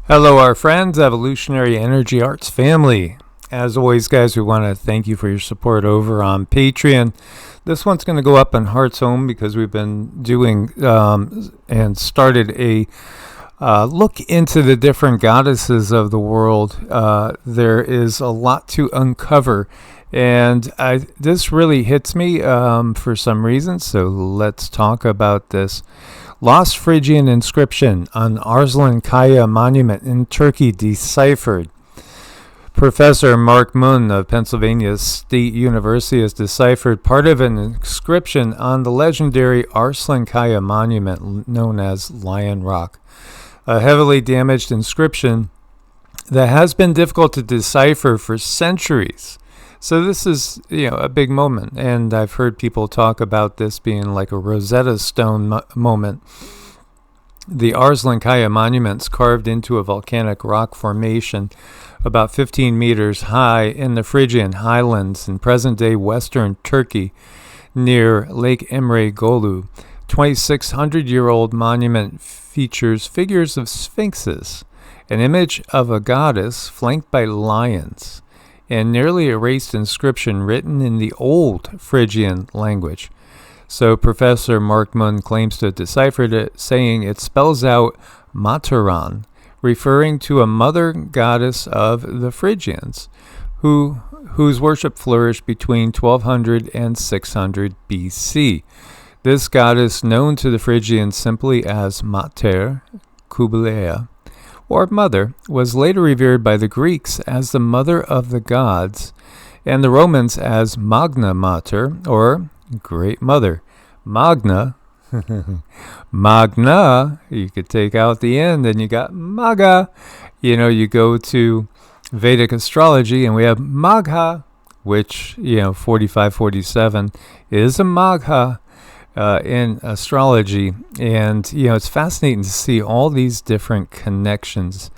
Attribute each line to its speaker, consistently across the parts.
Speaker 1: Hello, our friends, Evolutionary Energy Arts family. As always, guys, we want to thank you for your support over on Patreon. This one's going to go up on Heart's Home because we've been doing and started a look into the different goddesses of the world. There is a lot to uncover, and this really hits me for some reason, so let's talk about this. Lost Phrygian inscription on Arslan Kaya monument in Turkey deciphered. Professor Mark Munn of Pennsylvania State University has deciphered part of an inscription on the legendary Arslan Kaya monument known as Lion Rock, a heavily damaged inscription that has been difficult to decipher for centuries. So this is, a big moment, and I've heard people talk about this being like a Rosetta Stone moment. The Arslan Kaya monument's carved into a volcanic rock formation about 15 meters high in the Phrygian highlands in present-day western Turkey near Lake Emre Golu. 2,600-year-old monument features figures of sphinxes, an image of a goddess flanked by lions, and nearly erased inscription written in the Old Phrygian language. So Professor Mark Munn claims to have deciphered it, saying it spells out Mataran, referring to a mother goddess of the Phrygians, whose worship flourished between 1200 and 600 BC. This goddess, known to the Phrygians simply as Mater Kubelea, or mother, was later revered by the Greeks as the mother of the gods, and the Romans as Magna Mater, or Great Mother. Magna, Magna, you could take out the end, and you got Maga. You go to Vedic astrology, and we have Magha, which, 4547 is a Magha. In astrology, and it's fascinating to see all these different connections.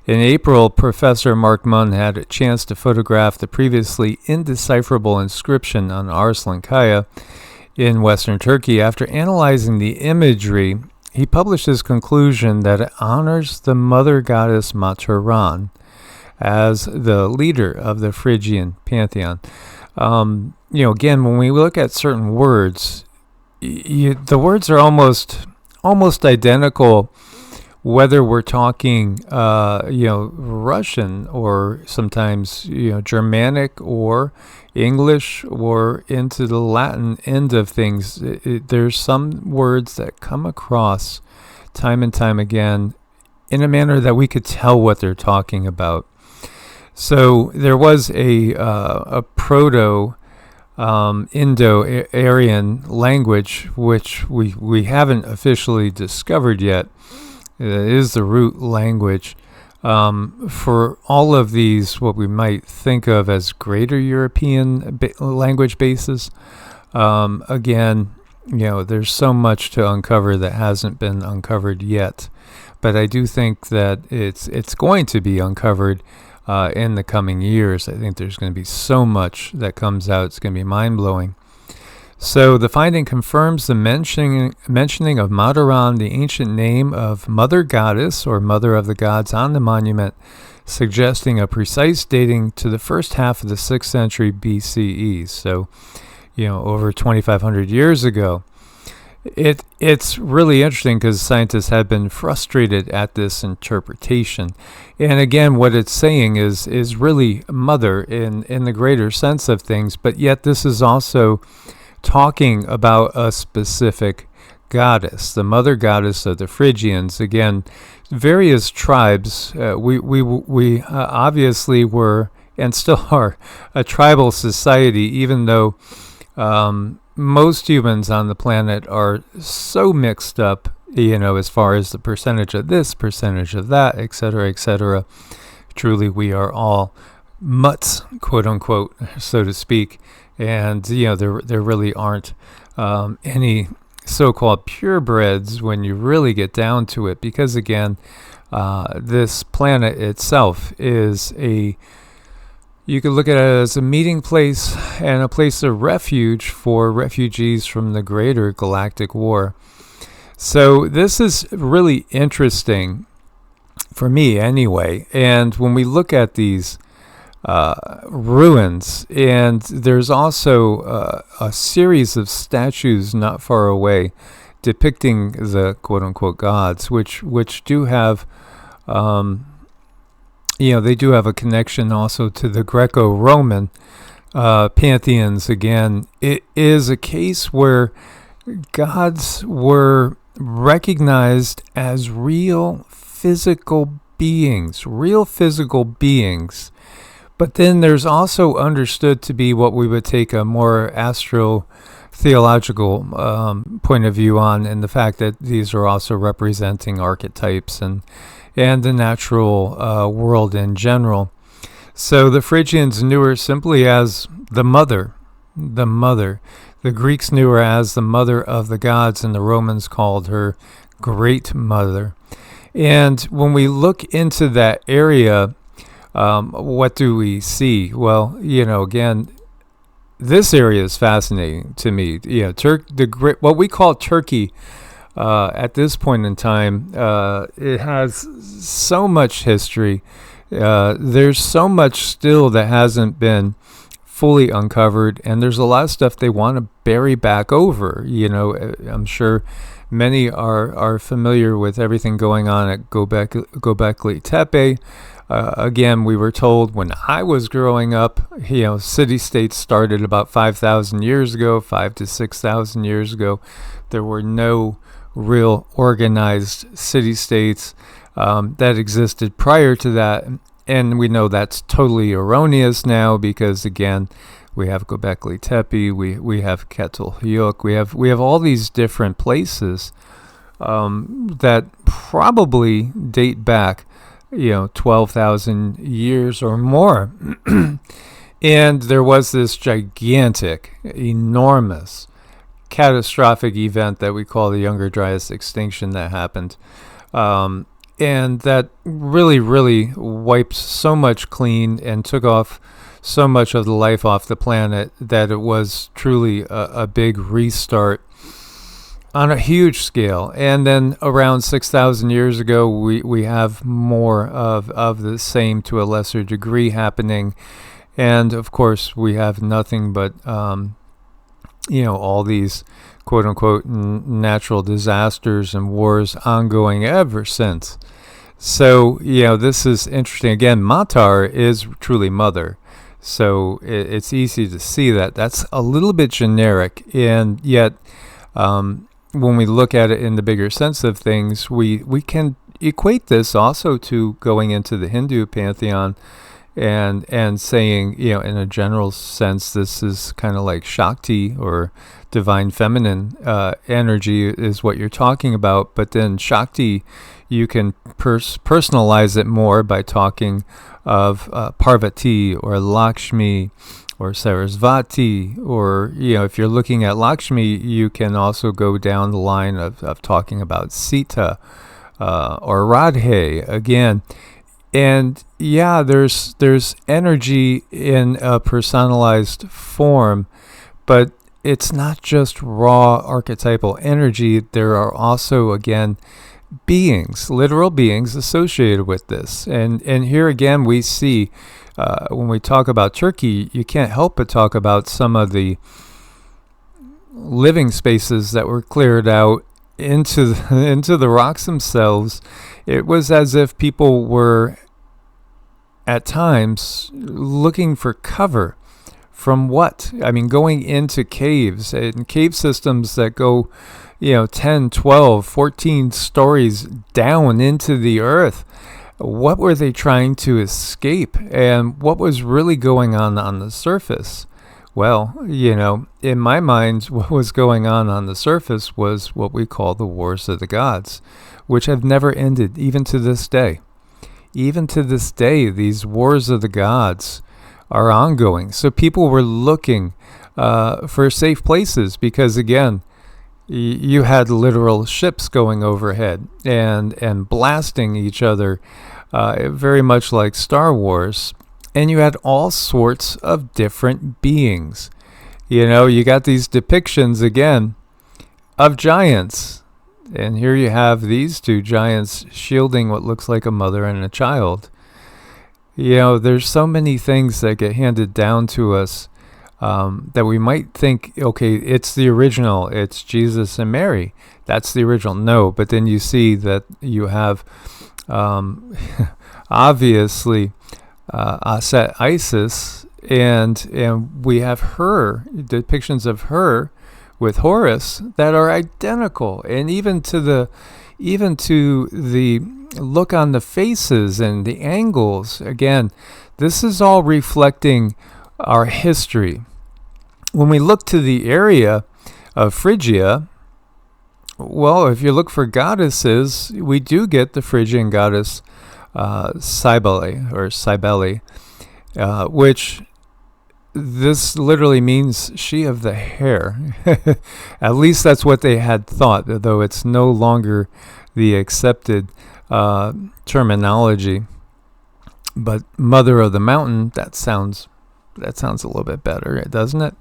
Speaker 1: In April, Professor Mark Munn had a chance to photograph the previously indecipherable inscription on Arslan Kaya in western Turkey. After analyzing the imagery, he published his conclusion that it honors the mother goddess Mataran as the leader of the Phrygian pantheon. Again, when we look at certain words, the words are almost identical, whether we're talking, Russian or sometimes, Germanic or English or into the Latin end of things. There's some words that come across time and time again in a manner that we could tell what they're talking about. So there was a proto Indo-Aryan language, which we haven't officially discovered yet. It is the root language for all of these, what we might think of as greater European language bases. Again, there's so much to uncover that hasn't been uncovered yet, but I do think that it's going to be uncovered in the coming years. I think there's going to be so much that comes out. It's going to be mind-blowing. So the finding confirms the mentioning of Mataran, the ancient name of Mother Goddess or Mother of the Gods, on the monument, suggesting a precise dating to the first half of the 6th century BCE. So, over 2,500 years ago. It's really interesting because scientists have been frustrated at this interpretation. And again, what it's saying is really mother in the greater sense of things, but yet this is also talking about a specific goddess, the mother goddess of the Phrygians. Again, various tribes, we obviously were and still are a tribal society, even though most humans on the planet are so mixed up, as far as the percentage of this, percentage of that, etc., etc. Truly, we are all mutts, quote unquote, so to speak. And, there really aren't any so-called purebreds when you really get down to it, because, again, this planet itself is you could look at it as a meeting place and a place of refuge for refugees from the greater galactic war. So this is really interesting for me anyway. And when we look at these ruins, and there's also a series of statues not far away depicting the quote-unquote gods, which do have, they do have a connection also to the Greco-Roman pantheons. Again, it is a case where gods were recognized as real physical beings, but then there's also understood to be what we would take a more astro-theological point of view on, and the fact that these are also representing archetypes and the natural world in general. So the Phrygians knew her simply as the mother. The Greeks knew her as the mother of the gods, and the Romans called her Great Mother. And when we look into that area, what do we see? Well, again, this area is fascinating to me. What we call Turkey at this point in time, it has so much history. There's so much still that hasn't been fully uncovered, and there's a lot of stuff they want to bury back over. I'm sure many are familiar with everything going on at Göbekli Tepe. Again, we were told when I was growing up, city-states started about 5,000 years ago, 5 to 6,000 years ago. There were no real organized city-states that existed prior to that. And we know that's totally erroneous now because, again, we have Göbekli Tepe, we have Kettle-Hyuk, we have all these different places that probably date back 12,000 years or more. And there was this gigantic, enormous, catastrophic event that we call the Younger Dryas extinction that happened. And that really, really wiped so much clean and took off so much of the life off the planet that it was truly a big restart on a huge scale. And then around 6,000 years ago, we have more of the same to a lesser degree happening. And of course, we have nothing but, all these quote-unquote natural disasters and wars ongoing ever since. So, this is interesting. Again, Matar is truly mother. So it's easy to see that. That's a little bit generic. And yet, when we look at it in the bigger sense of things, we can equate this also to going into the Hindu pantheon and saying, in a general sense, this is kind of like Shakti or divine feminine energy is what you're talking about. But then Shakti, you can personalize it more by talking of Parvati or Lakshmi or Sarasvati, or if you're looking at Lakshmi, you can also go down the line of talking about Sita or Radhe again. And there's energy in a personalized form, but it's not just raw archetypal energy. There are also, again, beings, literal beings associated with this. And here again, we see, when we talk about Turkey, you can't help but talk about some of the living spaces that were cleared out into the rocks themselves. It was as if people were at times looking for cover from what? I mean, going into caves and cave systems that go 10, 12, 14 stories down into the earth. What were they trying to escape? And what was really going on the surface? Well, in my mind, what was going on the surface was what we call the wars of the gods, which have never ended, even to this day. Even to this day, these wars of the gods are ongoing. So people were looking for safe places because, again, you had literal ships going overhead and blasting each other, very much like Star Wars. And you had all sorts of different beings. You got these depictions, again, of giants And here you have these two giants shielding what looks like a mother and a child. You know, there's so many things that get handed down to us that we might think, okay, it's the original, it's Jesus and Mary. That's the original. No, but then you see that you have, obviously, Isis, and we have her, depictions of her with Horus that are identical, and even to the look on the faces and the angles. Again, this is all reflecting our history. When we look to the area of Phrygia, well, if you look for goddesses, we do get the Phrygian goddess Cybele, which this literally means she of the hair. At least that's what they had thought, though it's no longer the accepted terminology. But Mother of the Mountain, that sounds a little bit better, doesn't it?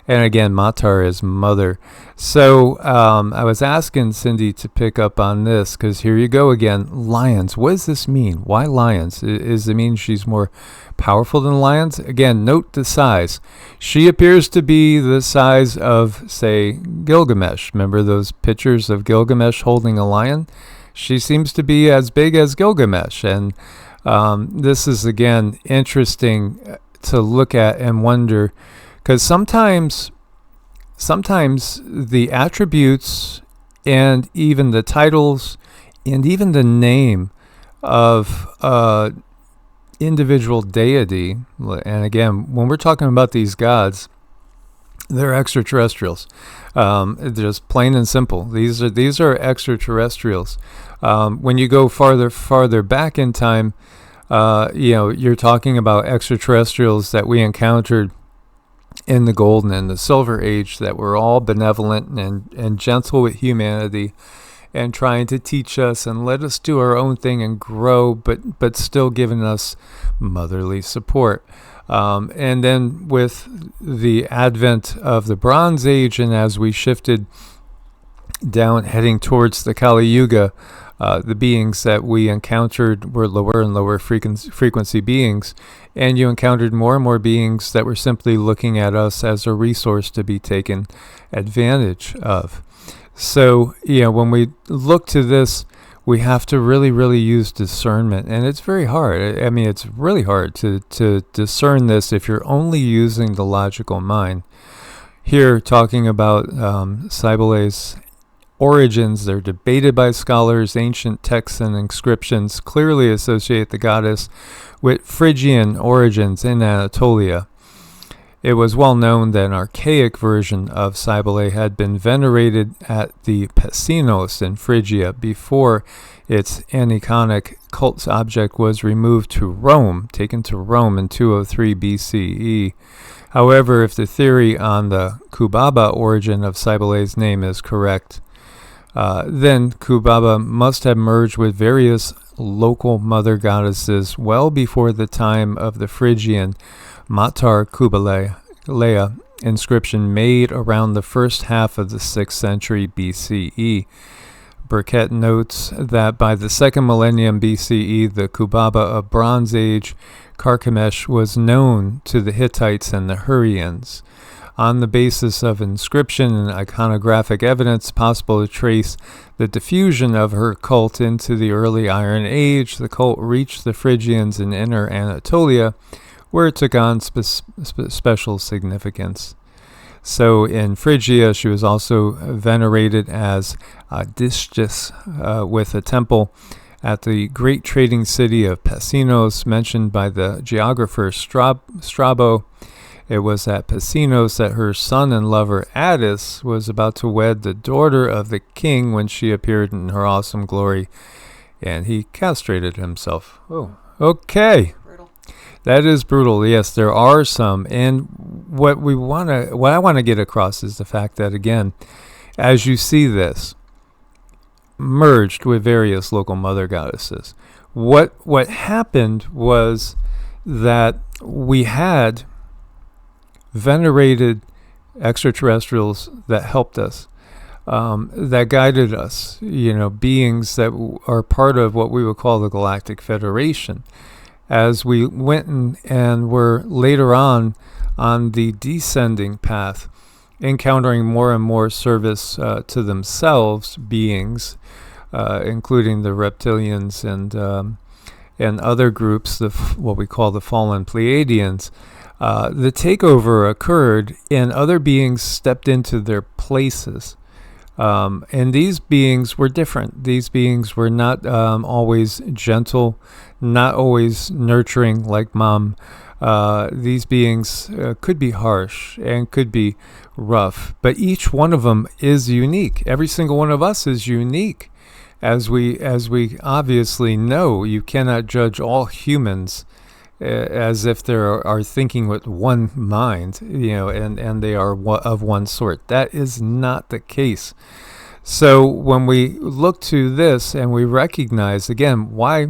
Speaker 1: And again, Matar is mother. So I was asking Cindy to pick up on this, because here you go again. Lions. What does this mean? Why lions? Does it mean she's more powerful than lions? Again, note the size. She appears to be the size of, say, Gilgamesh. Remember those pictures of Gilgamesh holding a lion? She seems to be as big as Gilgamesh. And this is, again, interesting to look at and wonder, because sometimes the attributes and even the titles and even the name of individual deity, and again, when we're talking about these gods, they're extraterrestrials. Just plain and simple. These are extraterrestrials. When you go farther back in time, you're talking about extraterrestrials that we encountered in the Golden and the Silver Age that were all benevolent and gentle with humanity and trying to teach us and let us do our own thing and grow, but still giving us motherly support. And then with the advent of the Bronze Age, and as we shifted down heading towards the Kali Yuga, the beings that we encountered were lower and lower frequency beings, and you encountered more and more beings that were simply looking at us as a resource to be taken advantage of. So, when we look to this, we have to really, really use discernment, and it's very hard. I mean, it's really hard to discern this if you're only using the logical mind. Here, talking about Cybele's origins, they're debated by scholars. Ancient texts and inscriptions clearly associate the goddess with Phrygian origins in Anatolia. It was well known that an archaic version of Cybele had been venerated at the Pessinos in Phrygia before its aniconic cult object was removed to Rome, taken to Rome in 203 BCE. However, if the theory on the Kubaba origin of Cybele's name is correct, then Kubaba must have merged with various local mother goddesses well before the time of the Phrygian Matar Kubala inscription made around the first half of the 6th century BCE. Burkett notes that by the 2nd millennium BCE, the Kubaba of Bronze Age Carchemish was known to the Hittites and the Hurrians. On the basis of inscription and iconographic evidence possible to trace the diffusion of her cult into the early Iron Age, the cult reached the Phrygians in Inner Anatolia, where it took on special significance. So in Phrygia, she was also venerated as Distis, with a temple at the great trading city of Pessinos, mentioned by the geographer Strabo. It was at Pessinos that her son and lover Attis was about to wed the daughter of the king when she appeared in her awesome glory, and he castrated himself. Oh, okay. Brutal. That is brutal. Yes, there are some, and what I want to get across is the fact that, again, as you see this merged with various local mother goddesses, what happened was that we had venerated extraterrestrials that helped us. that guided us, beings that are part of what we would call the Galactic Federation. As we went and were later on the descending path, encountering more and more service to themselves, beings, including the reptilians and other groups, what we call the fallen Pleiadians, the takeover occurred and other beings stepped into their places. And these beings were different. These beings were not always gentle, not always nurturing like mom. These beings could be harsh and could be rough, but each one of them is unique. Every single one of us is unique. As we obviously know, you cannot judge all humans as if they are thinking with one mind, and they are of one sort. That is not the case. So when we look to this and we recognize, again, why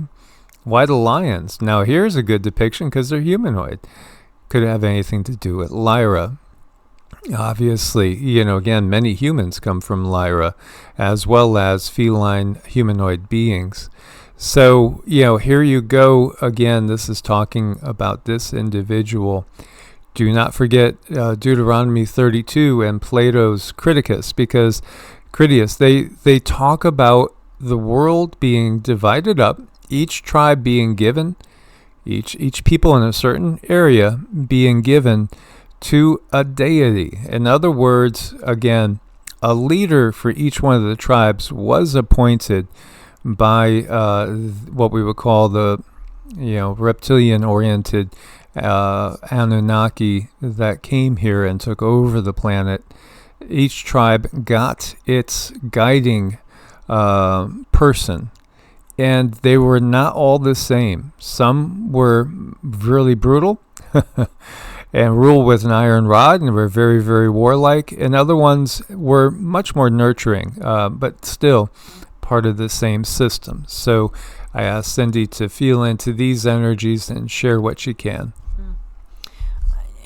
Speaker 1: the lions? Now here's a good depiction because they're humanoid. Could have anything to do with Lyra. Obviously, again, many humans come from Lyra, as well as feline humanoid beings. So, here you go again. This is talking about this individual. Do not forget Deuteronomy 32 and Plato's Critias, because they talk about the world being divided up, each tribe being given, each people in a certain area being given to a deity. In other words, again, a leader for each one of the tribes was appointed by what we would call the reptilian-oriented Anunnaki that came here and took over the planet. Each tribe got its guiding person, and they were not all the same. Some were really brutal and ruled with an iron rod and were very, very warlike, and other ones were much more nurturing, but still part of the same system. So I asked Cindy to feel into these energies and share what she can.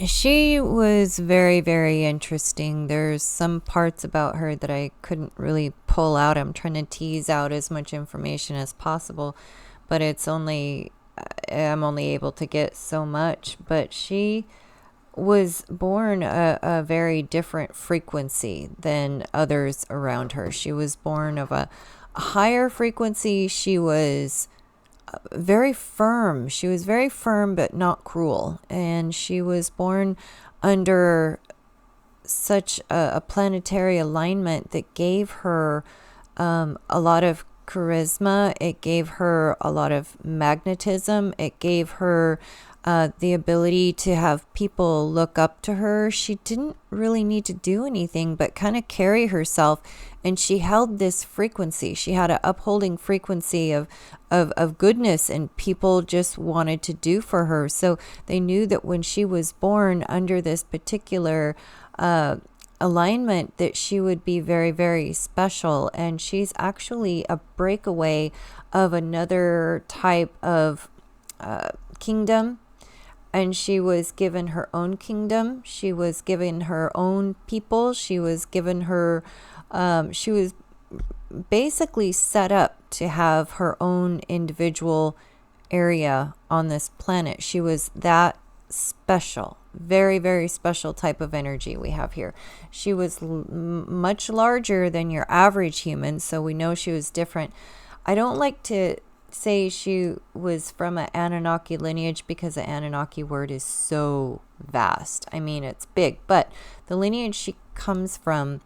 Speaker 2: She was very, very interesting. There's some parts about her that I couldn't really pull out. I'm trying to tease out as much information as possible, but I'm only able to get so much. But she was born a very different frequency than others around her. She was born of a higher frequency. She was very firm. She was very firm but not cruel. And she was born under such a planetary alignment that gave her a lot of charisma. It gave her a lot of magnetism. It gave her the ability to have people look up to her. She didn't really need to do anything but kind of carry herself, and she held this frequency. She had an upholding frequency of goodness, and people just wanted to do for her. So they knew that when she was born under this particular alignment, that she would be very, very special. And she's actually a breakaway of another type of kingdom. And she was given her own kingdom. She was given her own people. She was given her, she was basically set up to have her own individual area on this planet. She was that special, very, very special type of energy we have here. She was much larger than your average human, so we know she was different. I don't like to say she was from an Anunnaki lineage because the Anunnaki word is so vast. I mean, it's big, but the lineage she comes from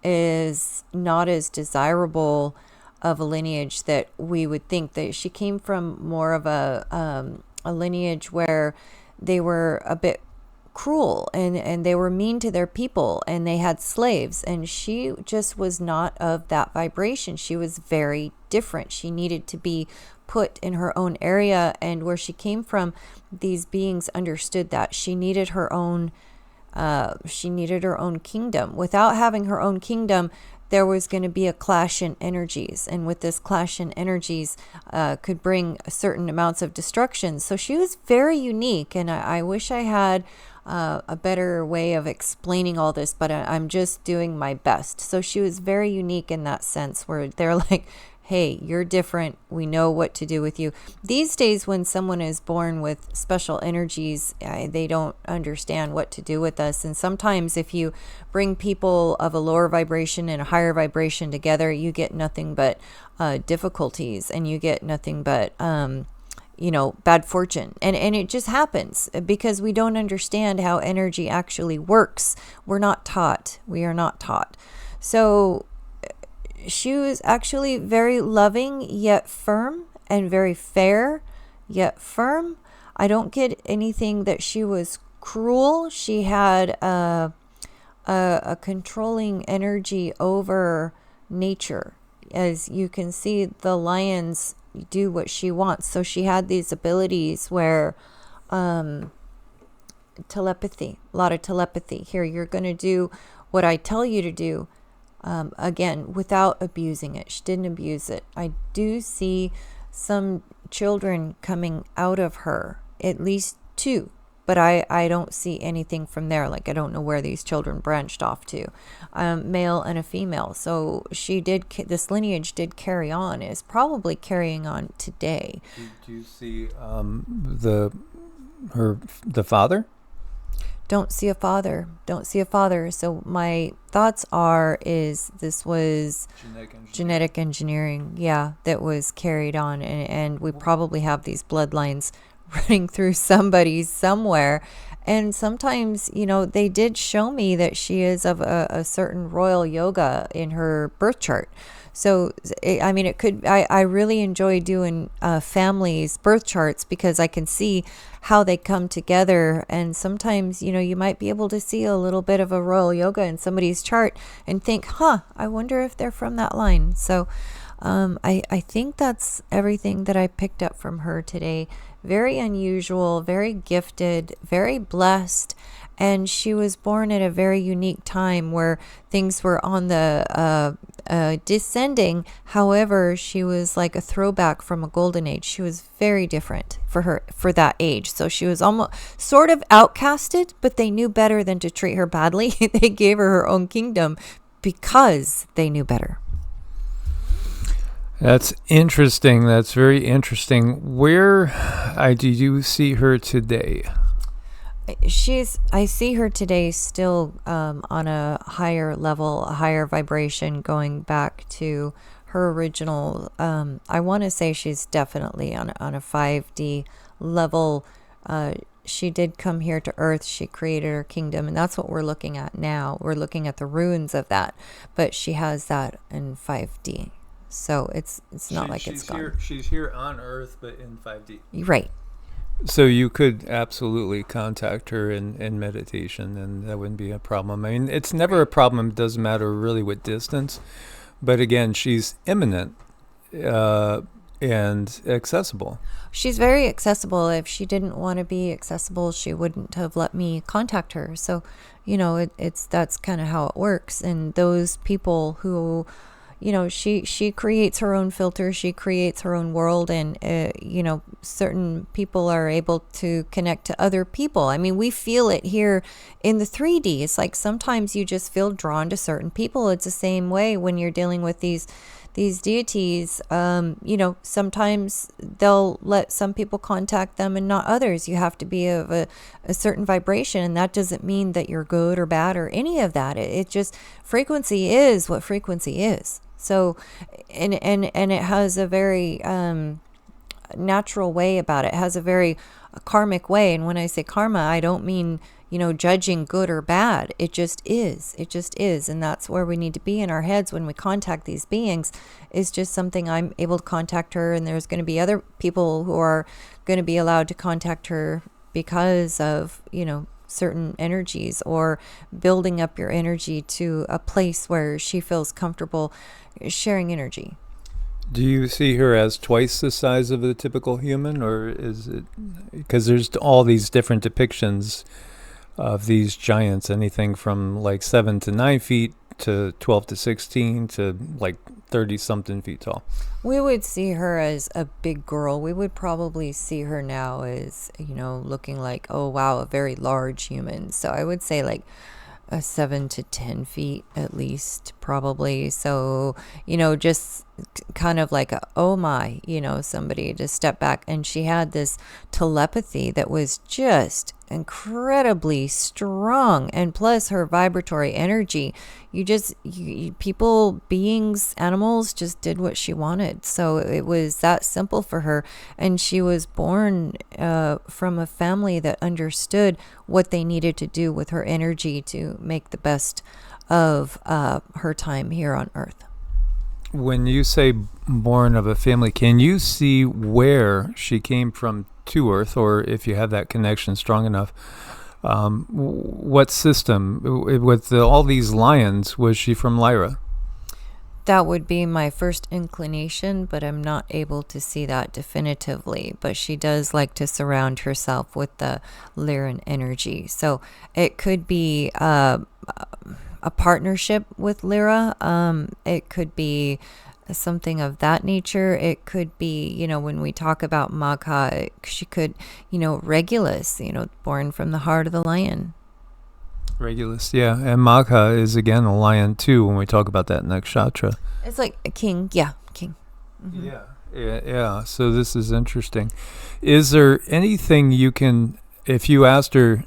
Speaker 2: is not as desirable of a lineage that we would think. That she came from more of a lineage where they were a bit cruel and they were mean to their people and they had slaves, and she just was not of that vibration. She was very different. She needed to be put in her own area, and where she came from, these beings understood that she needed her own kingdom. Without having her own kingdom, there was going to be a clash in energies, and with this clash in energies could bring certain amounts of destruction. So she was very unique, and I wish I had a better way of explaining all this, but I'm just doing my best. So she was very unique in that sense, where they're like, hey, you're different. We know what to do with you. These days, when someone is born with special energies, they don't understand what to do with us. And sometimes if you bring people of a lower vibration and a higher vibration together, you get nothing but difficulties, and you get nothing but bad fortune. And it just happens because we don't understand how energy actually works. We're not taught. We are not taught. So she was actually very loving yet firm, and very fair yet firm. I don't get anything that she was cruel. She had a controlling energy over nature. As you can see, the lions do what she wants. So she had these abilities where telepathy, a lot of telepathy. Here, you're going to do what I tell you to do. Again, without abusing it. She didn't abuse it. I do see some children coming out of her, at least 2, but I don't see anything from there. Like, I don't know where these children branched off to, male and a female. So she did, this lineage did carry on, is probably carrying on today.
Speaker 1: Do you see the father?
Speaker 2: Don't see a father. Don't see a father. So my thoughts is this was genetic engineering. Yeah, that was carried on. And we probably have these bloodlines running through somebody somewhere. And sometimes, they did show me that she is of a certain royal yoga in her birth chart. So, it could, I really enjoy doing families' birth charts, because I can see how they come together. And sometimes, you might be able to see a little bit of a royal yoga in somebody's chart and think, I wonder if they're from that line. So I think that's everything that I picked up from her today. Very unusual, very gifted, very blessed. And she was born at a very unique time where things were on the descending. However, she was like a throwback from a golden age. She was very different for that age. So she was almost sort of outcasted, but they knew better than to treat her badly. They gave her own kingdom because they knew better.
Speaker 1: That's interesting. That's very interesting. Where do you see her today?
Speaker 2: I see her today still on a higher level, a higher vibration, going back to her original. I want to say she's definitely on a 5D level. She did come here to Earth. She created her kingdom, and that's what we're looking at now. We're looking at the ruins of that, but she has that in 5D. So it's not like it's gone.
Speaker 1: She's here on Earth, but in 5D.
Speaker 2: Right.
Speaker 1: So you could absolutely contact her in meditation, and that wouldn't be a problem. I mean, it's never a problem. It doesn't matter really with distance. But again, she's imminent and accessible.
Speaker 2: She's very accessible. If she didn't want to be accessible, she wouldn't have let me contact her. So, that's kind of how it works. And those people who... she creates her own filter, she creates her own world, and, certain people are able to connect to other people. I mean, we feel it here in the 3D. It's like sometimes you just feel drawn to certain people. It's the same way when you're dealing with these deities. Sometimes they'll let some people contact them and not others. You have to be of a certain vibration, and that doesn't mean that you're good or bad or any of that. It just, frequency is what frequency is. So, and it has a very natural way about it. It has a very karmic way. And when I say karma, I don't mean, judging good or bad. It just is. It just is. And that's where we need to be in our heads when we contact these beings. Is just something I'm able to contact her, and there's going to be other people who are going to be allowed to contact her because of, certain energies, or building up your energy to a place where she feels comfortable sharing energy.
Speaker 1: Do you see her as twice the size of a typical human, or is it because there's all these different depictions of these giants, anything from like 7 to 9 feet to 12 to 16 to like 30-something feet tall.
Speaker 2: We would see her as a big girl. We would probably see her now as, looking like, oh, wow, a very large human. So I would say like a 7 to 10 feet at least, probably. So, just kind of like oh my, somebody to step back. And she had this telepathy that was just incredibly strong. And plus her vibratory energy, people, beings, animals just did what she wanted. So it was that simple for her. And she was born from a family that understood what they needed to do with her energy to make the best of her time here on Earth.
Speaker 1: When you say born of a family, can you see where she came from to Earth, or if you have that connection strong enough, what system? With all these lions, was she from Lyra?
Speaker 2: That would be my first inclination, but I'm not able to see that definitively. But she does like to surround herself with the Lyran energy. So it could be a partnership with Lyra. It could be something of that nature. It could be, when we talk about Magha, she could, Regulus, born from the heart of the lion.
Speaker 1: Regulus, yeah. And Magha is again a lion too when we talk about that nakshatra.
Speaker 2: It's like a king. Yeah, king.
Speaker 1: Mm-hmm. Yeah. So this is interesting. Is there anything you can, if you asked her,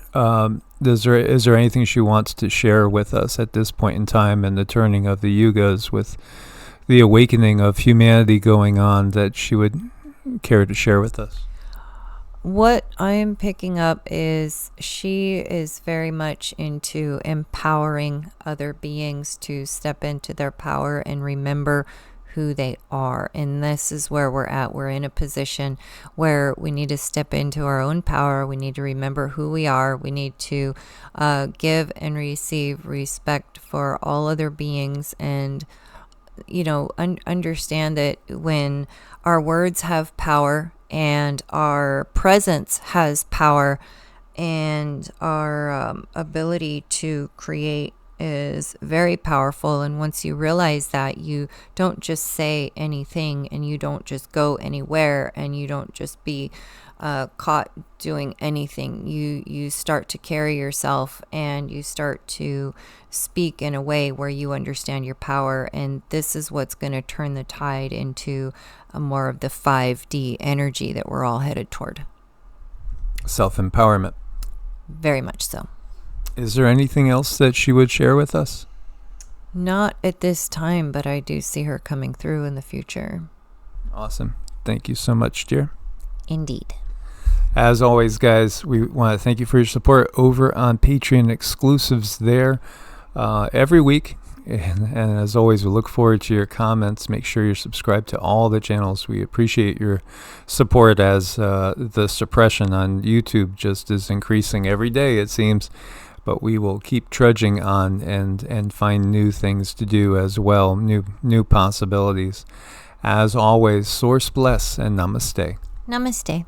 Speaker 1: is there anything she wants to share with us at this point in time in the turning of the Yugas, with the awakening of humanity going on, that she would care to share with us?
Speaker 2: What I am picking up is she is very much into empowering other beings to step into their power and remember who they are. And this is where we're at. We're in a position where we need to step into our own power. We need to remember who we are. We need to give and receive respect for all other beings, and understand that when our words have power, and our presence has power, and our ability to create is very powerful. And once you realize that, you don't just say anything, and you don't just go anywhere, and you don't just be caught doing anything. You start to carry yourself, and you start to speak in a way where you understand your power. And this is what's going to turn the tide into more of the 5D energy that we're all headed toward.
Speaker 1: Self-empowerment.
Speaker 2: Very much so.
Speaker 1: Is there anything else that she would share with us?
Speaker 2: Not at this time, but I do see her coming through in the future.
Speaker 1: Awesome. Thank you so much, dear.
Speaker 2: Indeed.
Speaker 1: As always, guys, we want to thank you for your support over on Patreon, exclusives there every week. And as always, we look forward to your comments. Make sure you're subscribed to all the channels. We appreciate your support, as the suppression on YouTube just is increasing every day, it seems. But we will keep trudging on and find new things to do as well, new possibilities. As always, source bless and namaste.
Speaker 2: Namaste.